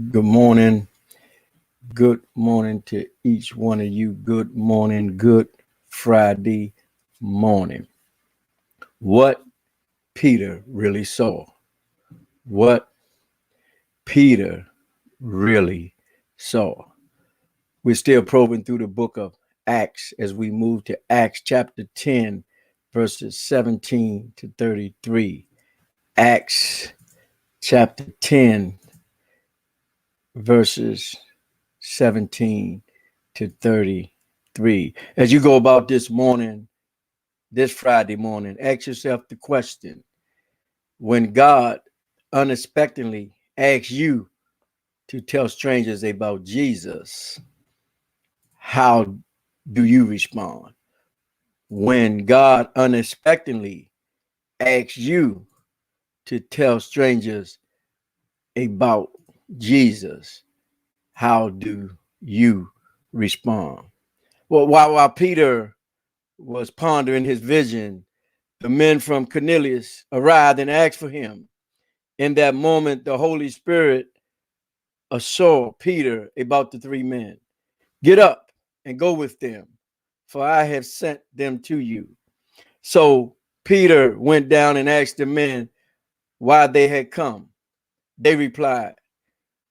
Good morning. Good morning to each one of you. Good morning. Good Friday morning. What Peter really saw. What Peter really saw. We're still probing through the book of Acts as we move to Acts chapter 10, verses 17 to 33. Acts chapter 10, verses 17 to 33. As you go about this morning, this Friday morning, ask yourself the question: when God unexpectedly asks you to tell strangers about Jesus, how do you respond? When God unexpectedly asks you to tell strangers about Jesus, how do you respond? Well, while Peter was pondering his vision, the men from Cornelius arrived and asked for him. In that moment, the Holy Spirit assured Peter about the three men. Get up and go with them, for I have sent them to you. So Peter went down and asked the men why they had come. They replied,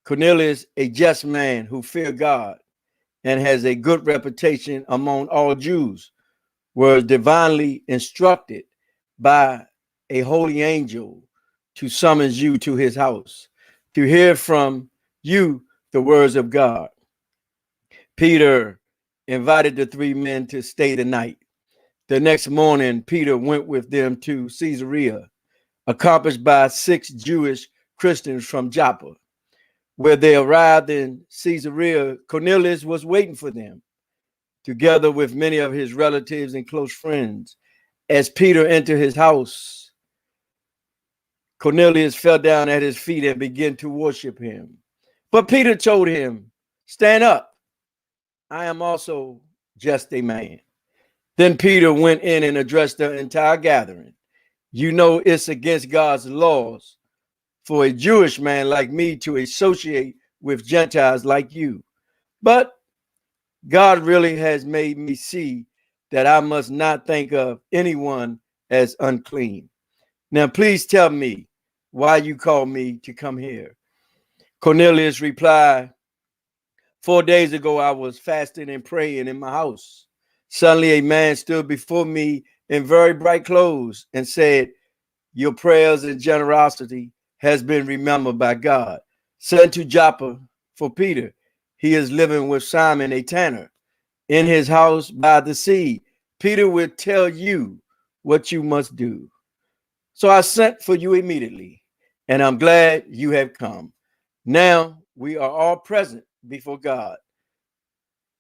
Cornelius, a just man who feared God and has a good reputation among all Jews, was divinely instructed by a holy angel to summons you to his house to hear from you the words of God. Peter invited the three men to stay the night. The next morning, Peter went with them to Caesarea, accompanied by 6 Jewish Christians from Joppa. Where they arrived in Caesarea, Cornelius was waiting for them, together with many of his relatives and close friends. As Peter entered his house, Cornelius fell down at his feet and began to worship him. But Peter told him, stand up. I am also just a man. Then Peter went in and addressed the entire gathering. You know it's against God's laws for a Jewish man like me to associate with Gentiles like you. But God really has made me see that I must not think of anyone as unclean. Now, please tell me why you called me to come here. Cornelius replied, 4 days ago, I was fasting and praying in my house. Suddenly, a man stood before me in very bright clothes and said, your prayers and generosity has been remembered by God. Send to Joppa for Peter. He is living with Simon, a tanner, in his house by the sea. Peter will tell you what you must do. So I sent for you immediately, and I'm glad you have come. Now we are all present before God,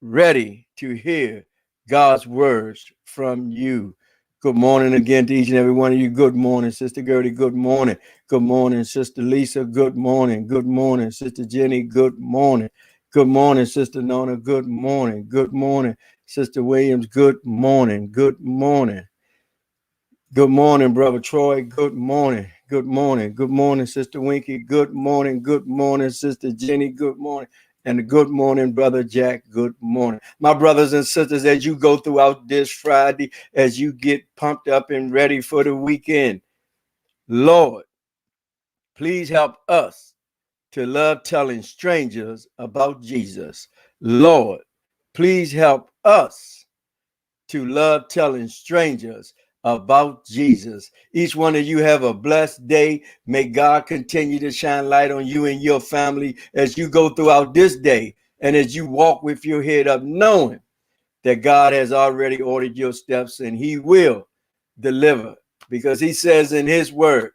ready to hear God's words from you. Good morning again to each and every one of you. Good morning, Sister Gertie. Good morning. Good morning, Sister Lisa. Good morning. Good morning, Sister Jenny. Good morning. Good morning, Sister Nona. Good morning. Good morning, Sister Williams. Good morning. Good morning. Good morning, Brother Troy. Good morning. Good morning. Good morning, Sister Winky. Good morning. Good morning, Sister Jenny. Good morning. And good morning, Brother Jack. Good morning. My brothers and sisters, as you go throughout this Friday, as you get pumped up and ready for the weekend, Lord, please help us to love telling strangers about Jesus. Lord, please help us to love telling strangers about Jesus. Each one of you have a blessed day. May God continue to shine light on you and your family as you go throughout this day and as you walk with your head up, knowing that God has already ordered your steps and he will deliver, because he says in his word,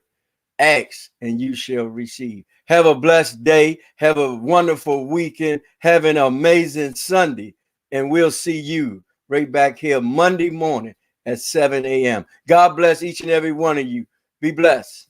ask and you shall receive. Have a blessed day. Have a wonderful weekend. Have an amazing Sunday. And we'll see you right back here Monday morning at 7 a.m. God bless each and every one of you. Be blessed.